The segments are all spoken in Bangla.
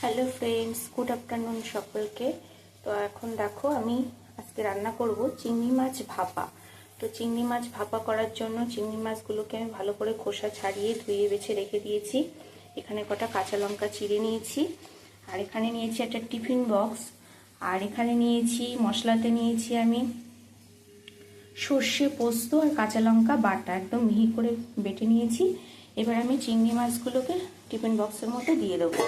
হ্যালো ফ্রেন্ডস, গুড আফটারনুন সকলকে। তো এখন দেখো আমি আজকে রান্না করব চিংড়ি মাছ ভাপা। তো চিংড়ি মাছ ভাপা করার জন্য চিংড়ি মাছগুলোকে আমি ভালো করে খোসা ছাড়িয়ে ধুয়ে বেছে রেখে দিয়েছি। এখানে কটা কাঁচা লঙ্কা চিড়ে নিয়েছি, আর এখানে নিয়েছি একটা টিফিন বক্স, আর এখানে নিয়েছি মশলাতে নিয়েছি আমি সর্ষে, পোস্ত আর কাঁচা লঙ্কা বাটা একদম মিহি করে বেটে নিয়েছি। এবার আমি চিংড়ি মাছগুলোকে টিফিন বক্সের মধ্যে দিয়ে দেবো।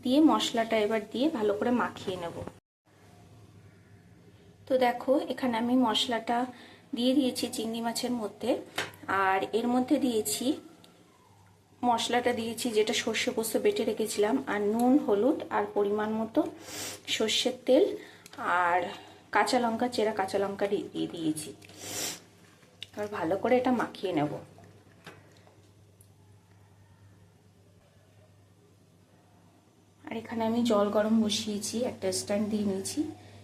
দিয়ে মশলাটা এবার দিয়ে ভালো করে মাখিয়ে নেব। তো দেখো এখানে আমি মশলাটা দিয়ে দিয়েছি চিংড়ি মাছের মধ্যে, আর এর মধ্যে দিয়েছি মশলাটা দিয়েছি যেটা সর্ষে পোস্ত বেটে রেখেছিলাম, আর নুন, হলুদ আর পরিমাণ মতো সর্ষের তেল, আর কাঁচা লঙ্কা, চেরা কাঁচা লঙ্কা দিয়ে দিয়েছি। আর ভালো করে এটা মাখিয়ে নেব। আর এখানে আমি জল গরম বসিয়েছি, একটা স্ট্যান্ড দিয়ে নিয়েছি।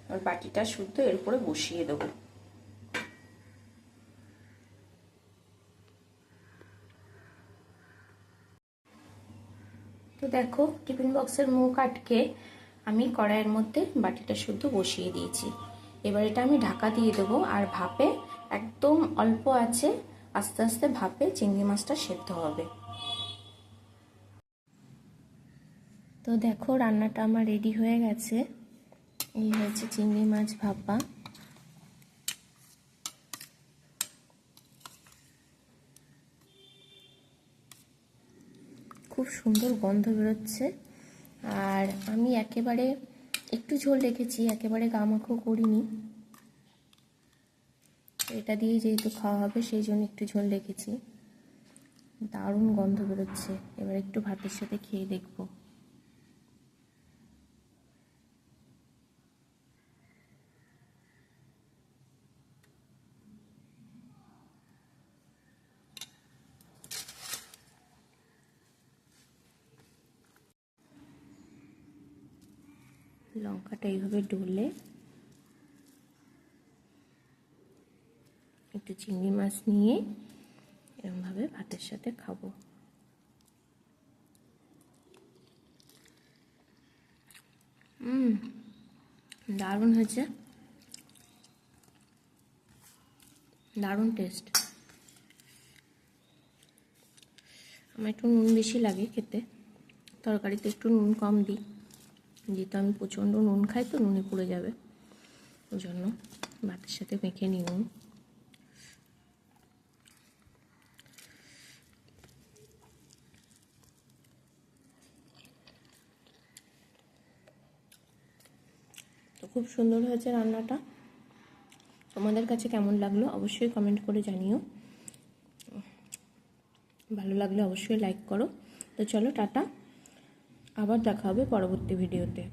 এবার বাটিটা শুদ্ধ এর উপরে বসিয়ে দেবো। তো দেখো টিফিন বক্সের মুখ আটকে আমি কড়াইয়ের মধ্যে বাটিটা শুদ্ধ বসিয়ে দিয়েছি। এবার এটা আমি ঢাকা দিয়ে দেবো, আর ভাপে একদম অল্প আছে আস্তে আস্তে ভাপে চিংড়ি মাছটা সেদ্ধ হবে। তো দেখো রান্নাটা আমার রেডি হয়ে গেছে। এই হয়েছে চিংড়ি মাছ ভাপা। খুব সুন্দর গন্ধ বেরোচ্ছে। আর আমি একেবারে একটু ঝোল রেখেছি, একেবারে গামাখো করিনি। এটা দিয়ে যেহেতু খাওয়া হবে সেই জন্য একটু ঝোল রেখেছি। দারুণ গন্ধ বেরোচ্ছে। এবার একটু ভাতের সাথে খেয়ে দেখবো। লঙ্কাটা এইভাবে ডলে একটু চিংড়ি মাছ নিয়ে এরকমভাবে ভাতের সাথে খাবো। দারুণ হয়েছে, দারুণ টেস্ট। আমার একটু নুন বেশি লাগে খেতে, তরকারিতে একটু নুন কম দিই, যেহেতু আমি প্রচণ্ড নুন খাই তো নুনে পুড়ে যাবে, ওই জন্য ভাতের সাথে মেখে নিই নুন। তো খুব সুন্দর হয়েছে রান্নাটা। তোমাদের কাছে কেমন লাগলো অবশ্যই কমেন্ট করে জানিও। ভালো লাগলে অবশ্যই লাইক করো। তো চলো টাটা, আবার দেখা হবে পরবর্তী ভিডিওতে।